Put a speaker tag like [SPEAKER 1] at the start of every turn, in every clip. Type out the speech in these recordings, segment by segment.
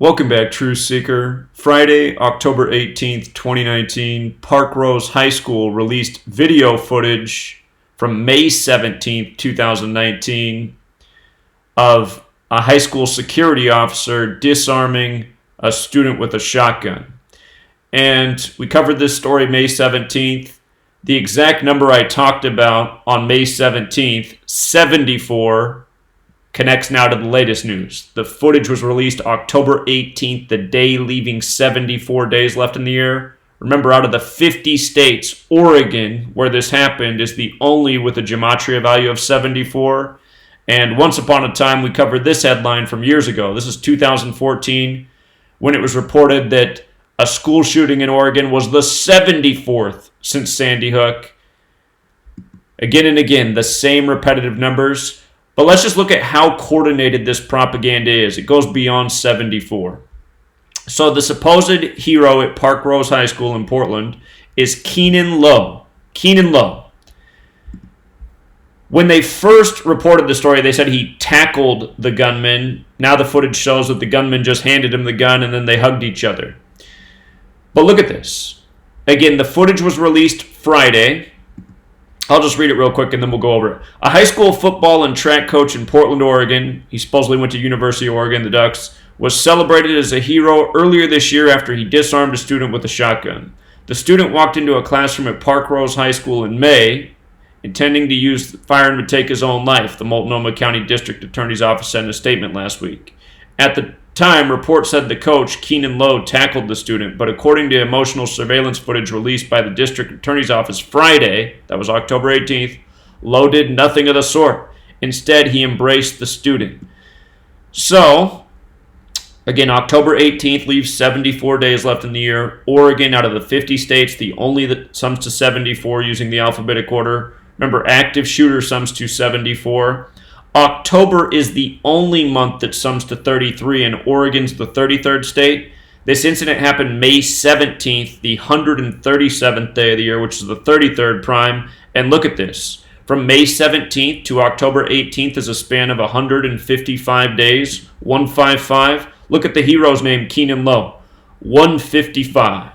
[SPEAKER 1] Welcome back, Truth Seeker. Friday, October 18th, 2019, Parkrose High School released video footage from May 17th, 2019 of a high school security officer disarming a student with a shotgun. And we covered this story May 17th. The exact number I talked about on May 17th, 74, connects now to the latest news. The footage was released October 18th, the day leaving 74 days left in the year. Remember, out of the 50 states, Oregon, where this happened, is the only with a Gematria value of 74. And once upon a time, we covered this headline from years ago. This is 2014, when it was reported that a school shooting in Oregon was the 74th since Sandy Hook. Again and again, the same repetitive numbers. But let's just look at how coordinated this propaganda is. It goes beyond 74. So the supposed hero at Parkrose High School in Portland is Keanon Lowe. Keanon Lowe. When they first reported the story, they said he tackled the gunman. Now the footage shows that the gunman just handed him the gun and then they hugged each other. But look at this. Again, the footage was released Friday. I'll just read it real quick and then we'll go over it. A high school football and track coach in Portland, Oregon, he supposedly went to University of Oregon, the Ducks, was celebrated as a hero earlier this year after he disarmed a student with a shotgun. The student walked into a classroom at Parkrose High School in May, intending to use the firearm to take his own life, the Multnomah County District Attorney's Office said in a statement last week. At the time, reports said the coach, Keanon Lowe, tackled the student, but according to emotional surveillance footage released by the District Attorney's Office Friday, that was October 18th, Lowe did nothing of the sort. Instead, he embraced the student. So, again, October 18th leaves 74 days left in the year. Oregon, out of the 50 states, the only that sums to 74 using the alphabetic order. Remember, active shooter sums to 74. October is the only month that sums to 33, and Oregon's the 33rd state. This incident happened May 17th, the 137th day of the year, which is the 33rd prime. And look at this. From May 17th to October 18th is a span of 155 days, 155. Look at the hero's name, Keanon Lowe, 155.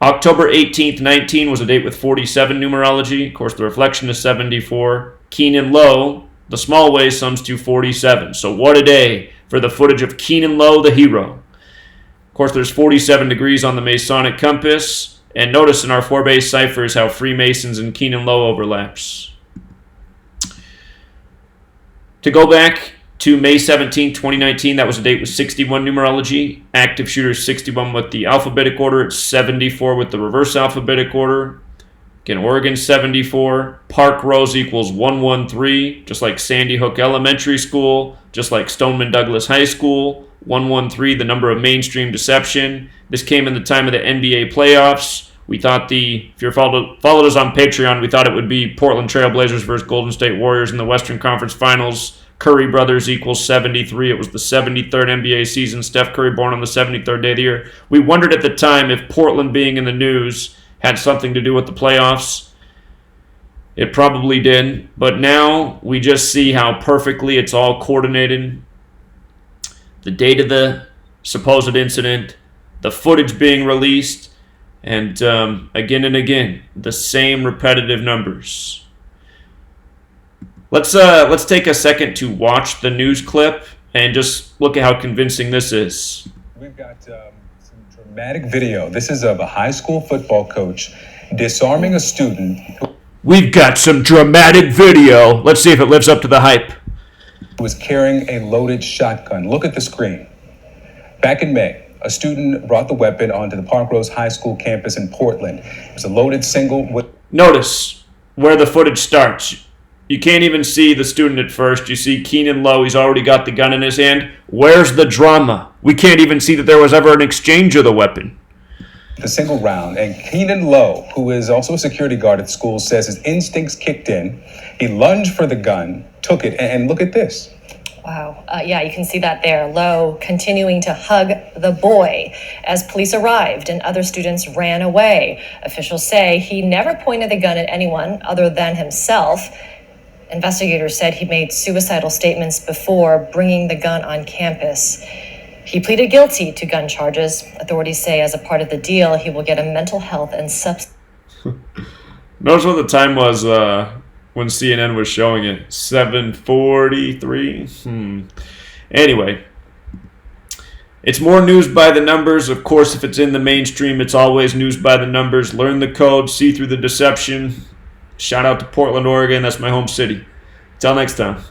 [SPEAKER 1] October 18th, 19 was a date with 47 numerology. Of course, the reflection is 74. Keanon Lowe, the small way, sums to 47. So what a day for the footage of Keanon Lowe, the hero. Of course, there's 47 degrees on the Masonic compass. And notice in our 4-base ciphers how Freemasons and Keanon Lowe overlaps. To go back to May 17, 2019, that was a date with 61 numerology. Active shooters 61 with the alphabetic order. It's 74 with the reverse alphabetic order. Again, Oregon 74. Parkrose equals 113, just like Sandy Hook Elementary School, just like Stoneman Douglas High School. 113, the number of mainstream deception. This came in the time of the NBA playoffs. We thought if you followed us on Patreon, we thought it would be Portland Trail Blazers versus Golden State Warriors in the Western Conference Finals. Curry brothers equals 73. It was the 73rd NBA season. Steph Curry born on the 73rd day of the year. We wondered at the time if Portland being in the news had something to do with the playoffs. It probably did. But now we just see how perfectly it's all coordinated. The date of the supposed incident, the footage being released, and again and again, the same repetitive numbers. Let's take a second to watch the news clip and just look at how convincing this is.
[SPEAKER 2] We've got some dramatic video. This is of a high school football coach disarming a student.
[SPEAKER 1] We've got some dramatic video. Let's see if it lives up to the hype.
[SPEAKER 2] Who was carrying a loaded shotgun. Look at the screen. Back in May, a student brought the weapon onto the Parkrose High School campus in Portland. It was a loaded single with...
[SPEAKER 1] Notice where the footage starts. You can't even see the student at first. You see Keanon Lowe. He's already got the gun in his hand. Where's the drama? We can't even see that there was ever an exchange of the weapon.
[SPEAKER 2] The single round. And Keanon Lowe, who is also a security guard at school, says his instincts kicked in. He lunged for the gun, took it, and look at this.
[SPEAKER 3] Wow. Yeah, you can see that there. Lowe continuing to hug the boy as police arrived and other students ran away. Officials say he never pointed the gun at anyone other than himself. Investigators said he made suicidal statements before bringing the gun on campus. He pleaded guilty to gun charges. Authorities say as a part of the deal, he will get a mental health and substance.
[SPEAKER 1] Notice what the time was when CNN was showing it. 7:43. Anyway, it's more news by the numbers. Of course, if it's in the mainstream, it's always news by the numbers. Learn the code, see through the deception. Shout out to Portland, Oregon. That's my home city. Till next time.